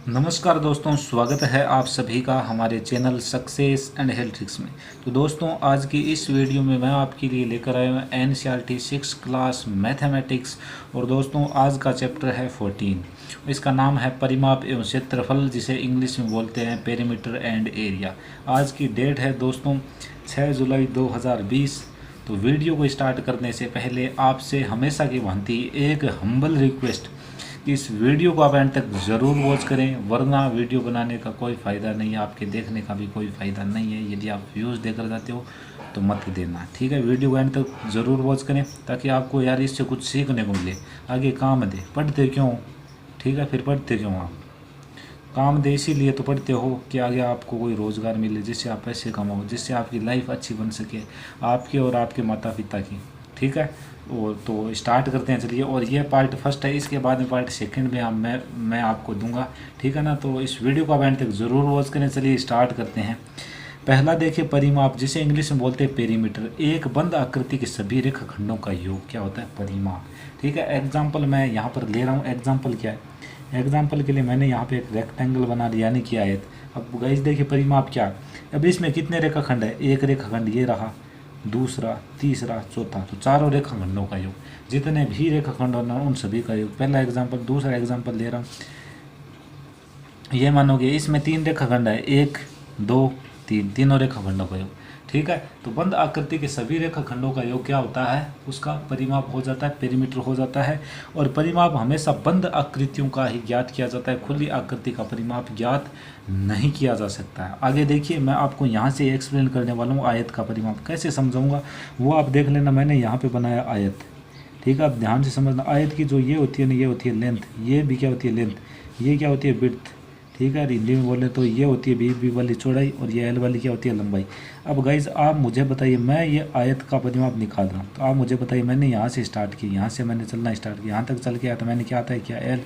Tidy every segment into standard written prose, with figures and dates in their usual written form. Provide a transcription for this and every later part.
नमस्कार दोस्तों, स्वागत है आप सभी का हमारे channel success and health tricks में। तो दोस्तों, आज की इस वीडियो में मैं आपके लिए लेकर आया हूँ NCERT 6 क्लास मैथमेटिक्स। और दोस्तों, आज का चैप्टर है 14। इसका नाम है परिमाप एवं क्षेत्रफल, जिसे इंग्लिश में बोलते हैं पेरीमीटर एंड एरिया। आज की डेट है दोस्तों 6 जुलाई 2020। तो वीडियो को स्टार्ट करने से पहले आपसे हमेशा की भांति एक हम्बल रिक्वेस्ट, इस वीडियो को आप एंड तक ज़रूर वॉच करें, वरना वीडियो बनाने का कोई फ़ायदा नहीं है, आपके देखने का भी कोई फ़ायदा नहीं है। यदि आप व्यूज़ देकर जाते हो तो मत देना, ठीक है। वीडियो को एंड तक ज़रूर वॉच करें ताकि आपको यार इससे कुछ सीखने को मिले, आगे काम दे। पढ़ते क्यों, ठीक है, फिर पढ़ते क्यों आप? काम दे इसीलिए तो पढ़ते हो कि आगे आपको कोई रोज़गार मिले, जिससे आप पैसे कमाओ, जिससे आपकी लाइफ अच्छी बन सके, आपके और आपके माता पिता की, ठीक है। और तो स्टार्ट करते हैं, चलिए। और ये पार्ट फर्स्ट है, इसके बाद में पार्ट सेकंड में मैं आपको दूंगा, ठीक है ना। तो इस वीडियो को आप एंड तक ज़रूर वॉच करें। चलिए स्टार्ट करते हैं। पहला देखिए, परिमाप, जिसे इंग्लिश में बोलते हैं पेरीमीटर। एक बंद आकृति के सभी रेखाखंडों का योग क्या होता है? परिमाप, ठीक है। एग्जाम्पल मैं यहाँ पर ले रहा हूँ। एग्जाम्पल क्या है? एग्जाम्पल के लिए मैंने यहाँ पे एक रेक्टेंगल बना लिया, यानी कि आयत। अब गाइस देखिए परिमाप क्या है। अब इसमें कितने रेखाखंड है? एक रेखाखंड ये रहा, दूसरा, तीसरा, चौथा, तो चारों रेखाखंडों का योग। जितने भी रेखाखंड होना उन सभी का योग। पहला एग्जाम्पल। दूसरा एग्जाम्पल ले रहा हूँ, ये मानोगे इसमें 3 रेखाखंड है, 1 2 3, तीनों रेखाखंडों का योग, ठीक है। तो बंद आकृति के सभी रेखाखंडों का योग क्या होता है? उसका परिमाप हो जाता है, पेरीमीटर हो जाता है। और परिमाप हमेशा बंद आकृतियों का ही ज्ञात किया जाता है, खुली आकृति का परिमाप ज्ञात नहीं किया जा सकता है। आगे देखिए, मैं आपको यहाँ से एक्सप्लेन करने वाला हूँ आयत का परिमाप कैसे समझाऊंगा, वो आप देख लेना। मैंने यहाँ पे बनाया आयत, ठीक है। आप ध्यान से समझना। आयत की जो ये होती है ना, ये होती है लेंथ, ये भी क्या होती है? लेंथ। ये क्या होती है? विड्थ, ठीक है। हिंदी में बोले तो ये होती है बी वाली चौड़ाई, और ये एल वाली क्या होती है? लंबाई। अब गाइज आप मुझे बताइए, मैं ये आयत का परिमाप निकाल रहा हूँ, तो आप मुझे बताइए, मैंने यहाँ से स्टार्ट किया, यहाँ से मैंने चलना स्टार्ट किया, यहाँ तक चल के आया तो मैंने क्या आता है किया? एल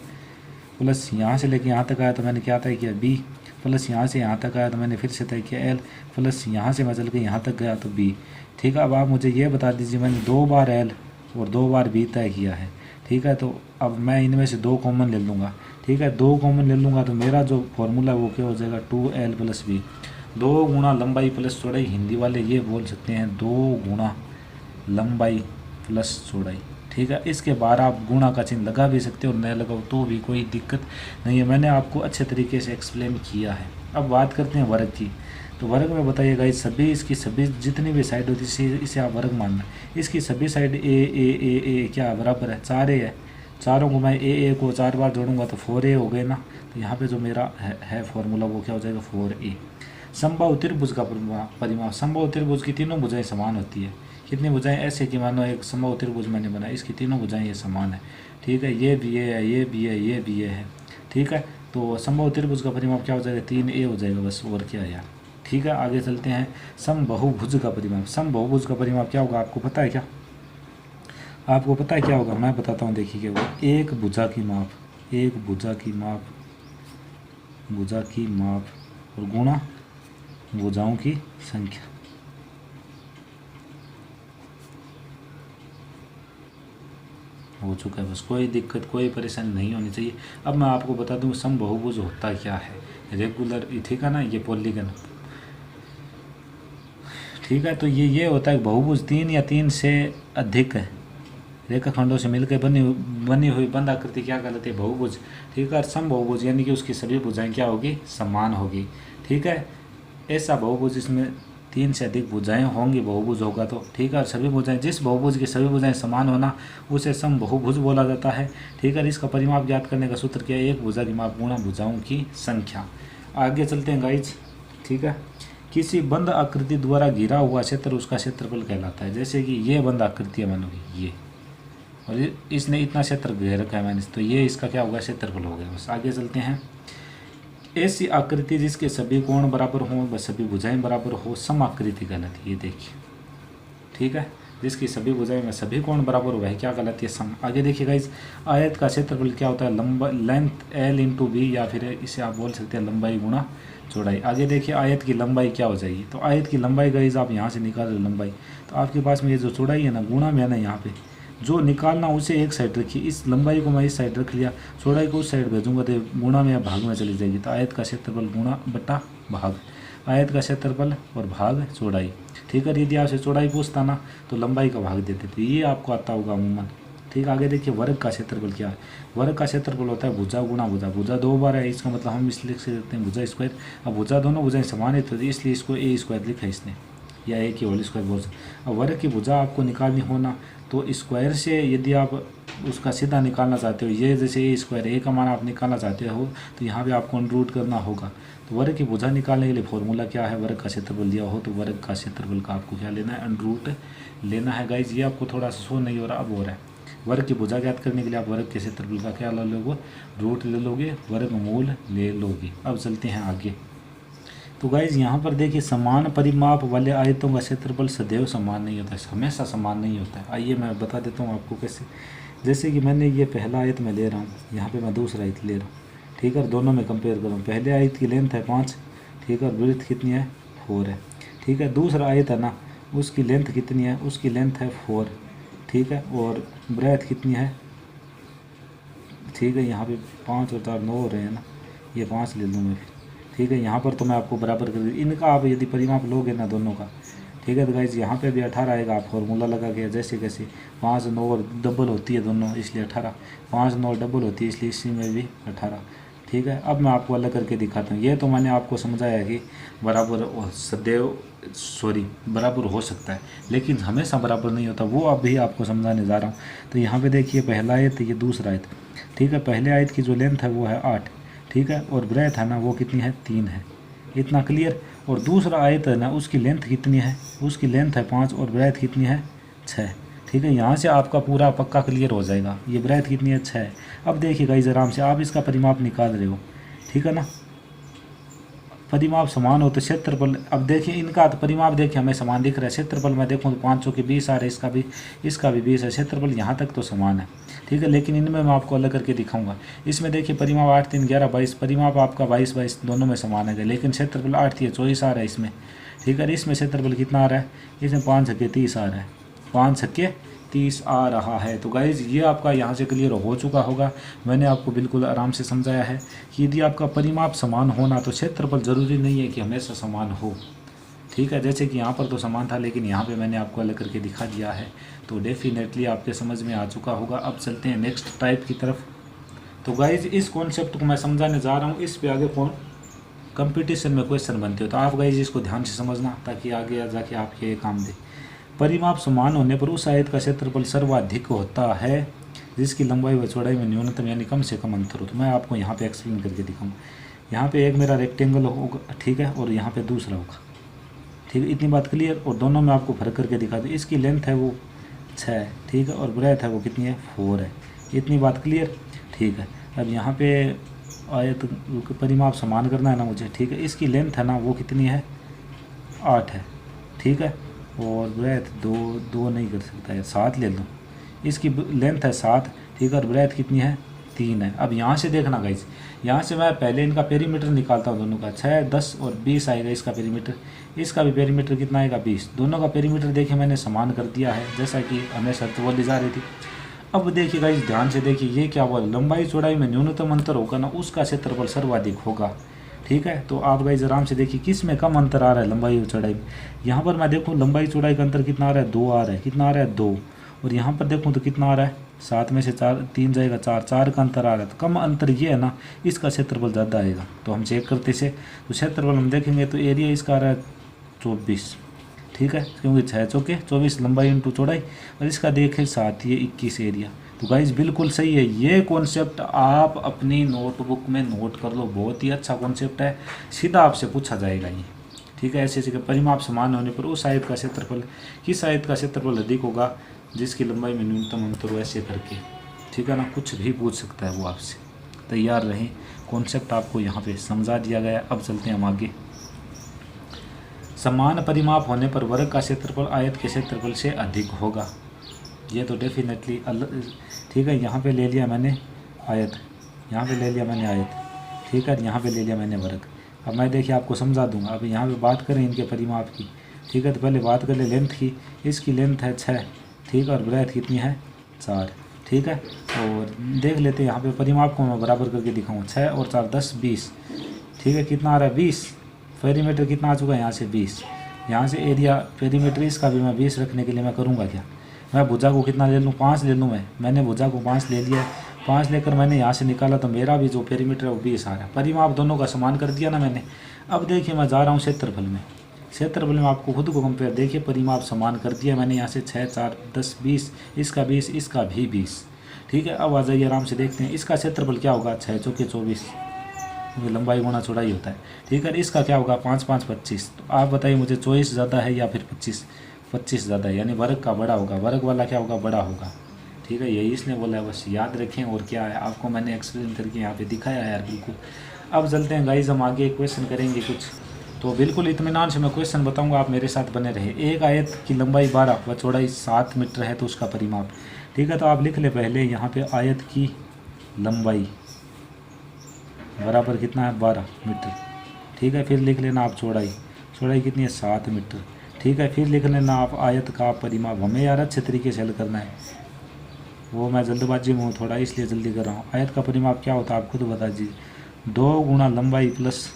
प्लस यहाँ से लेके यहाँ तक आया तो मैंने क्या आता है किया? बी प्लस यहाँ से यहाँ तक आया तो मैंने फिर से तय किया एल प्लस यहाँ से मैं चल के यहाँ तक गया तो बी, ठीक है। अब आप मुझे ये बता दीजिए, मैंने 2 बार एल और 2 बार बी तय किया है, ठीक है। तो अब मैं इनमें से 2 कॉमन ले लूँगा, ठीक है। 2 कॉमन ले लूँगा तो मेरा जो फॉर्मूला है वो क्या हो जाएगा? 2l plus B. 2 गुणा लंबाई प्लस चौड़ाई, हिंदी वाले ये बोल सकते हैं 2 गुणा लंबाई प्लस चौड़ाई, ठीक है। इसके बाद आप गुणा का चिन्ह लगा भी सकते हो और न लगाओ तो भी कोई दिक्कत नहीं है, मैंने आपको अच्छे तरीके से एक्सप्लेन किया है। अब बात करते हैं वर्ग की। तो वर्ग में बताइएगा, इस सभी इसकी सभी जितनी भी साइड होती है इसे आप वर्ग मानना। इसकी सभी साइड ए क्या बराबर है? 4a है। चारों को मैं ए को 4 बार जोड़ूंगा तो 4a हो गए ना। तो यहाँ पे जो मेरा है फॉर्मूला वो क्या हो जाएगा? 4a। समबाहु त्रिभुज का परिमाप। समबाहु त्रिभुज की तीनों भुजाएं समान होती है। कितनी भुजाएं? ऐसे कि मानो एक समबाहु त्रिभुज मैंने बनाया, इसकी तीनों भुजाएं ये समान है, ठीक है। ये भी ये है, ये भी है, ये भी ये है, ठीक है। तो समबाहु त्रिभुज का परिमाप क्या हो जाएगा? 3a हो जाएगा, बस। और क्या है यार, ठीक है। आगे चलते हैं। समबाहुभुज का परिमाप। समबाहुभुज का परिमाप क्या होगा? आपको पता है क्या? आपको पता है क्या होगा? मैं बताता हूँ, देखिए वो एक भुजा की माप, एक भुजा की माप, भुजा की माप और गुणा भुजाओं की संख्या। हो चुका है, बस। कोई दिक्कत कोई परेशानी नहीं होनी चाहिए। अब मैं आपको बता दूँ समबाहुभुज होता क्या है। रेगुलर, ठीक है ना, ये पॉलीगन, ठीक है। तो ये होता है बहुभुज 3 या 3 से अधिक रेखाखंडों से मिलकर बनी हुई बंद आकृति क्या कहलाती है? बहुभुज, ठीक है। समबाहुभुज यानी कि उसकी सभी भुजाएं क्या होगी? समान होगी, ठीक है। ऐसा बहुभुज जिसमें 3 से अधिक भुजाएं होंगी, बहुभुज होगा तो, ठीक है। और सभी भुजाएं, जिस बहुभुज की सभी भुजाएं समान होना उसे समबाहुभुज बोला जाता है, ठीक है। इसका परिमाप ज्ञात करने का सूत्र क्या है? एक भुजा की माप गुणा भुजाओं की संख्या। आगे चलते हैं गाइज, ठीक है। किसी बंद आकृति द्वारा घिरा हुआ क्षेत्र उसका क्षेत्रफल कहलाता है। जैसे कि ये बंद आकृति है मानोगे ये, और इसने इतना क्षेत्र घेर रखा है मैंने, तो ये इसका क्या होगा? क्षेत्रफल हो गया, बस। आगे चलते हैं। ऐसी आकृति जिसके सभी कोण बराबर हों व सभी भुजाएं बराबर हो सम आकृति कहलाती है। ये देखिए, ठीक है। जिसकी सभी भुजाएं में सभी कोण बराबर हो वह क्या कहलाती है? सम। आगे देखिएगा, इस आयत का क्षेत्रफल क्या होता है? लंबा लेंथ l इंटू बी, या फिर इसे आप बोल सकते हैं लंबाई गुणा चौड़ाई। आगे देखिए आयत की लंबाई क्या हो जाएगी? तो आयत की लंबाई गाइज आप यहाँ से निकाल लो लंबाई, तो आपके पास में ये जो चौड़ाई है ना, गुणा में है ना यहाँ पे, जो निकालना उसे एक साइड रखिए। इस लंबाई को मैं इस साइड रख लिया, चौड़ाई को उस साइड भेजूंगा तो गुणा में या भाग में चली जाएगी। तो आयत का क्षेत्रफल गुणा बटा भाग, आयत का क्षेत्रफल और भाग चौड़ाई। ठीक है, यदि आपसे चौड़ाई पूछता ना तो लंबाई का भाग देते थे, ये आपको आता होगा अमूमन। ठीक, आगे देखिए वर्ग का क्षेत्रफल क्या है। वर्ग का क्षेत्रफल होता है भुजा गुणा भुजा, भुजा 2 बार है, इसका मतलब हम इसलिए लिख सकते हैं भुजा स्क्वायर। अब भुजा दोनों भुजाएं समान है तो इसलिए इसको ए स्क्वायर लिखा है इसने, या ए की होल स्क्वायर बोल सकते। अब वर्ग की भुजा आपको निकालनी होना तो स्क्वायर से यदि आप उसका सीधा निकालना चाहते हो, ये जैसे ए स्क्वायर, ए का मान आप निकालना चाहते हो तो यहाँ पे आपको अंडररूट करना होगा। तो वर्ग की भुजा निकालने के लिए फॉर्मूला क्या है, वर्ग का क्षेत्रफल दिया हो तो वर्ग का क्षेत्रफल का आपको क्या लेना है, अंडररूट लेना है। गाइज ये आपको थोड़ा सा शो नहीं हो रहा, अब हो रहा है। वर्ग की भुजा ज्ञात करने के लिए आप वर्ग के क्षेत्रफल का क्या ले लोगे, रूट ले लोगे, वर्गमूल ले लोगे। अब चलते हैं आगे। तो गाइज यहाँ पर देखिए समान परिमाप वाले आयतों का क्षेत्रफल सदैव समान नहीं होता है, हमेशा समान नहीं होता है। आइए मैं बता देता हूँ आपको कैसे। जैसे कि मैंने ये पहला आयत मैं ले रहा हूँ, यहाँ पे मैं दूसरा आयत ले रहा हूँ। ठीक है, दोनों में कंपेयर करूँ। पहले आयत की लेंथ है 5, ठीक है, और ब्रेथ कितनी है 4 है। ठीक है, दूसरा आयत है ना, उसकी लेंथ कितनी है, उसकी लेंथ है 4, ठीक है, और ब्रेथ कितनी है, ठीक है, यहाँ पे 5 और 4 9 हो रहे हैं ना, ये 5 ले लूँ मैं फिर। ठीक है, यहाँ पर तो मैं आपको बराबर कर दूँ इनका, आप यदि परिमाप लोगे ना दोनों का। ठीक है, तो गाइज यहाँ पे भी 18 आएगा, आप फॉर्मूला लगा के जैसे कैसे 5 9 और डबल होती है दोनों इसलिए 18, 5 9 डबल होती है इसलिए इसी में भी 18। ठीक है, अब मैं आपको अलग करके दिखाता हूँ। ये तो मैंने आपको समझाया कि बराबर सदैव बराबर हो सकता है लेकिन हमेशा बराबर नहीं होता, वो अब भी आपको समझाने जा रहा हूँ। तो यहाँ पे देखिए पहला आयत, ये दूसरा आयत। ठीक है, पहले आयत की जो लेंथ है वो है 8, ठीक है, और ब्रेथ है ना वो कितनी है 3 है, इतना क्लियर। और दूसरा आयत है ना उसकी लेंथ कितनी है, उसकी लेंथ है 5 और ब्रेथ कितनी है 6। ठीक है, यहाँ से आपका पूरा पक्का क्लियर हो जाएगा। ये ब्रेथ कितनी है 6। अब देखिए गाइस आराम से आप इसका परिमाप निकाल रहे हो, ठीक है ना, परिमाप समान हो तो क्षेत्रफल, अब देखिए इनका तो परिमाप देखिए हमें समान दिख रहा है। क्षेत्रफल मैं देखूँ तो 5 चौके 20 आ रहा है, इसका भी 20 है, क्षेत्रफल यहाँ तक तो समान है। ठीक है, लेकिन इनमें मैं आपको अलग करके दिखाऊंगा। इसमें देखिए परिमाप 8 3 11 22, परिमाप आपका 22 22 दोनों में समान है, लेकिन क्षेत्रफल 8 3 24 आ रहा है इसमें। ठीक है, इसमें क्षेत्रफल कितना आ रहा है, इसमें 5 छक्के 30 आ रहा है, 5 छक्के 30 आ रहा है। तो गाइज़ ये आपका यहाँ से क्लियर हो चुका होगा। मैंने आपको बिल्कुल आराम से समझाया है कि यदि आपका परिमाप समान होना तो क्षेत्रफल ज़रूरी नहीं है कि हमेशा समान हो। ठीक है, जैसे कि यहाँ पर तो समान था लेकिन यहाँ पे मैंने आपको अलग करके दिखा दिया है, तो डेफिनेटली आपके समझ में आ चुका होगा। अब चलते हैं नेक्स्ट टाइप की तरफ। तो गाइज़ इस कॉन्सेप्ट को मैं समझाने जा रहा हूँ, इस पे आगे कौन कंपटीशन में क्वेश्चन बनते हो तो आप गाइज़ इसको ध्यान से समझना ताकि आगे जाके आपके काम दे। परिमाप समान होने पर उस आयत का क्षेत्रफल सर्वाधिक होता है जिसकी लंबाई व चौड़ाई में न्यूनतम यानी कम से कम अंतर हो। तो मैं आपको यहाँ पे एक्सप्लेन करके दिखाऊँ। यहाँ पे एक मेरा रेक्टेंगल होगा, ठीक है, और यहाँ पे दूसरा होगा। ठीक है, इतनी बात क्लियर। और दोनों में आपको फर्क करके दिखा दूँ, इसकी लेंथ है वो 6 है, ठीक है, और ब्रेथ है वो कितनी है 4 है, इतनी बात क्लियर। ठीक है, अब यहाँ पे आयत परिमाप समान करना है ना मुझे। ठीक है, इसकी लेंथ है ना वो कितनी है 8 है, ठीक है, और ब्रेथ दो नहीं कर सकता है, 7 ले लूँ, इसकी लेंथ है 7, ठीक है, और ब्रेथ कितनी है 3 है। अब यहाँ से देखना गाइज, यहाँ से मैं पहले इनका पेरीमीटर निकालता हूँ दोनों का, 6 10 और 20 आएगा इसका पेरीमीटर, इसका भी पेरीमीटर कितना आएगा 20। दोनों का पेरीमीटर देखिए मैंने समान कर दिया है जैसा कि हमें शर्त बोली जा रही थी। अब देखिए गाइज ध्यान से देखिए, ये क्या हुआ, लंबाई चौड़ाई में न्यूनतम अंतर होगा ना उसका क्षेत्रफल सर्वाधिक होगा। ठीक है, तो आप गाइज आराम से देखिए किस में कम अंतर आ रहा है, लंबाई और चौड़ाई में। यहाँ पर मैं देखूँ लंबाई चौड़ाई का अंतर कितना आ रहा है 2 आ रहा है, कितना आ रहा है 2, और यहाँ पर देखूँ तो कितना आ रहा है 7 में से 3 जाएगा 4 का अंतर आ रहा है। तो कम अंतर ये है ना, इसका क्षेत्रफल ज़्यादा आएगा। तो हम चेक करते से तो क्षेत्रफल हम देखेंगे तो एरिया इसका आ रहा है 24, ठीक है, क्योंकि 6 चौके 24 लंबाई इंटू चौड़ाई, और इसका देखें 7 ये 21 एरिया। तो गाइज बिल्कुल सही है, ये कॉन्सेप्ट आप अपनी नोटबुक में नोट कर लो, बहुत ही अच्छा कॉन्सेप्ट है, सीधा आपसे पूछा जाएगा ये। ठीक है, ऐसे ऐसे परिमाप समान होने पर उस आयत का क्षेत्रफल, किस आयत का क्षेत्रफल अधिक होगा जिसकी लंबाई में न्यूनतम अंतर हो, ऐसे करके। ठीक है ना, कुछ भी पूछ सकता है वो आपसे, तैयार रहें। कॉन्सेप्ट आपको यहाँ पे समझा दिया गया। अब चलते हैं हम आगे। समान परिमाप होने पर वर्ग का क्षेत्रफल आयत के क्षेत्रफल से अधिक होगा, ये तो डेफिनेटली अलग। ठीक है, यहाँ पे ले लिया मैंने आयत, यहाँ पे ले लिया मैंने आयत, ठीक है, यहाँ पे ले लिया मैंने वर्ग। अब मैं देखिए आपको समझा दूंगा। अब यहाँ पे बात करें इनके परिमाप की, ठीक है, तो पहले बात कर ले लेंथ की, इसकी लेंथ है 6, ठीक है, और ब्रेथ कितनी है 4, ठीक है। और देख लेते हैं यहाँ पे परिमाप को मैं बराबर करके दिखाऊँ, 6 और 4 10 20, ठीक है। कितना आ रहा है 20, पेरीमीटर कितना आ चुका है यहाँ से 20, यहाँ से एरिया पेरीमीटर इसका भी मैं 20 रखने के लिए मैं करूँगा क्या, मैं भुजा को कितना ले लूँ, 5 ले लूँ। मैंने भुजा को 5 ले लिया, 5 लेकर मैंने यहाँ से निकाला तो मेरा भी जो पेरीमीटर है वो 20 आ रहा है। परिमाप दोनों का समान कर दिया ना मैंने। अब देखिए मैं जा रहा हूँ क्षेत्रफल में, क्षेत्रफल में आपको खुद को कंपेयर, देखिए परिमाप समान कर दिया मैंने यहाँ से 6 4 10 20, इसका 20, इसका भी 20, ठीक है। अब आ जाइए आराम से देखते हैं इसका क्षेत्रफल क्या होगा, 6 चौके 24, लंबाई गुणा चौड़ाई होता है, ठीक है। इसका क्या होगा 5 5 25। तो आप बताइए मुझे 24 ज़्यादा है या फिर 25, 25 ज़्यादा है, यानी वर्ग का बड़ा होगा, वर्ग वाला क्या होगा, बड़ा होगा, ठीक है। यही इसने बोला है, बस याद रखें। और क्या है आपको मैंने एक्सप्लेन करके यहाँ पे दिखाया यार बिल्कुल। अब चलते हैं गाइस, हम आगे क्वेश्चन करेंगे कुछ, तो बिल्कुल इत्मीनान से मैं क्वेश्चन बताऊंगा, आप मेरे साथ बने रहे। एक आयत की लंबाई 12 व चौड़ाई 7 मीटर है तो उसका परिमाप, ठीक है। तो आप लिख ले पहले यहाँ पे आयत की लंबाई बराबर कितना है 12 मीटर, ठीक है। फिर लिख लेना आप चौड़ाई, चौड़ाई कितनी है 7 मीटर, ठीक है। फिर लिख लेना आप आयत का परिमाप। हमें यार अच्छे तरीके से हल करना है, वो मैं जल्दबाजी में हूँ थोड़ा इसलिए जल्दी कर रहा हूँ। आयत का परिमाप क्या होता है आप खुद बता दीजिए, 2 गुणा लंबाई प्लस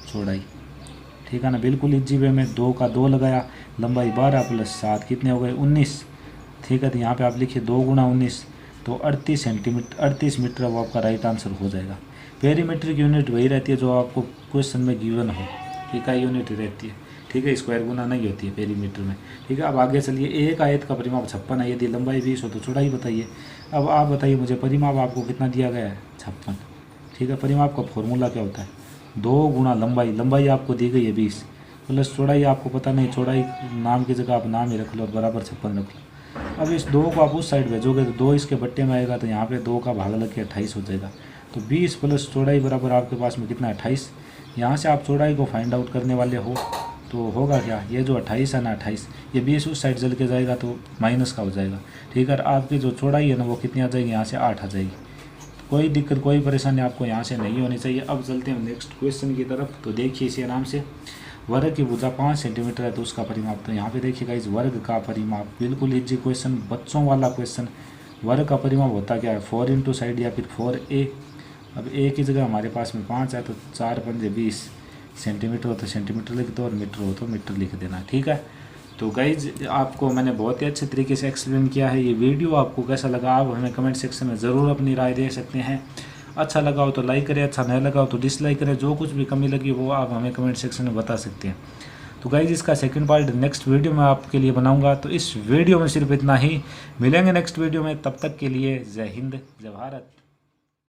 चौड़ाई, ठीक है ना। बिल्कुल इजी वे में 2 का 2 लगाया, लंबाई 12 प्लस 7 कितने हो गए 19, ठीक है। तो यहाँ पे आप लिखिए 2 गुणा 19 तो 38 सेंटीमीटर, 38 मीटर, वो आपका राइट आंसर हो जाएगा। पेरीमीटर की यूनिट वही रहती है जो आपको क्वेश्चन में गिवन हो, इकाई यूनिट रहती है, ठीक है। स्क्वायर गुना नहीं होती है पेरीमीटर में, ठीक है। अब आगे चलिए, एक आयत का परिमाप 56 है, यदि लंबाई 20 हो तो चौड़ाई बताइए। अब आप बताइए मुझे परिमाप आपको कितना दिया गया है 56, ठीक है। परिमाप का फॉर्मूला क्या होता है, 2 गुणा लंबाई, लंबाई आपको दी गई है 20 प्लस चौड़ाई आपको पता नहीं, चौड़ाई नाम की जगह आप नाम ही रख लो, बराबर 56 रख लो। अब इस 2 को आप उस साइड भेजोगे तो 2 इसके बट्टे में आएगा, तो यहाँ पे 2 का भाग लग के 28 हो जाएगा। तो 20 प्लस चौड़ाई बराबर आपके पास में कितना है 28। यहाँ से आप चौड़ाई को फाइंड आउट करने वाले हो तो होगा क्या, ये जो 28 है ना 28, ये 20 उस साइड चल के जाएगा तो माइनस का हो जाएगा, ठीक है। आपकी जो चौड़ाई है ना वो कितनी आ जाएगी, यहाँ से 8 आ जाएगी। कोई दिक्कत कोई परेशानी आपको यहाँ से नहीं होनी चाहिए। अब चलते हैं नेक्स्ट क्वेश्चन की तरफ। तो देखिए इसे आराम से, वर्ग की भुजा 5 सेंटीमीटर है तो उसका परिमाप। तो यहाँ पे देखिएगा इस वर्ग का परिमाप, बिल्कुल इजी क्वेश्चन, बच्चों वाला क्वेश्चन। वर्ग का परिमाप होता क्या है, 4 इंटू साइड या फिर 4a। अब a की जगह हमारे पास में 5 है तो 4 पंजे 20, सेंटीमीटर हो तो सेंटीमीटर लिख दो और मीटर हो तो मीटर लिख देना, ठीक है। तो गाइज आपको मैंने बहुत ही अच्छे तरीके से एक्सप्लेन किया है। ये वीडियो आपको कैसा लगा आप हमें कमेंट सेक्शन में ज़रूर अपनी राय दे सकते हैं। अच्छा लगा हो तो लाइक करें, अच्छा नहीं लगा हो तो डिसलाइक करें, जो कुछ भी कमी लगी वो आप हमें कमेंट सेक्शन में बता सकते हैं। तो गाइज इसका सेकंड पार्ट नेक्स्ट वीडियो में आपके लिए बनाऊंगा। तो इस वीडियो में सिर्फ इतना ही, मिलेंगे नेक्स्ट वीडियो में, तब तक के लिए जय हिंद जय भारत।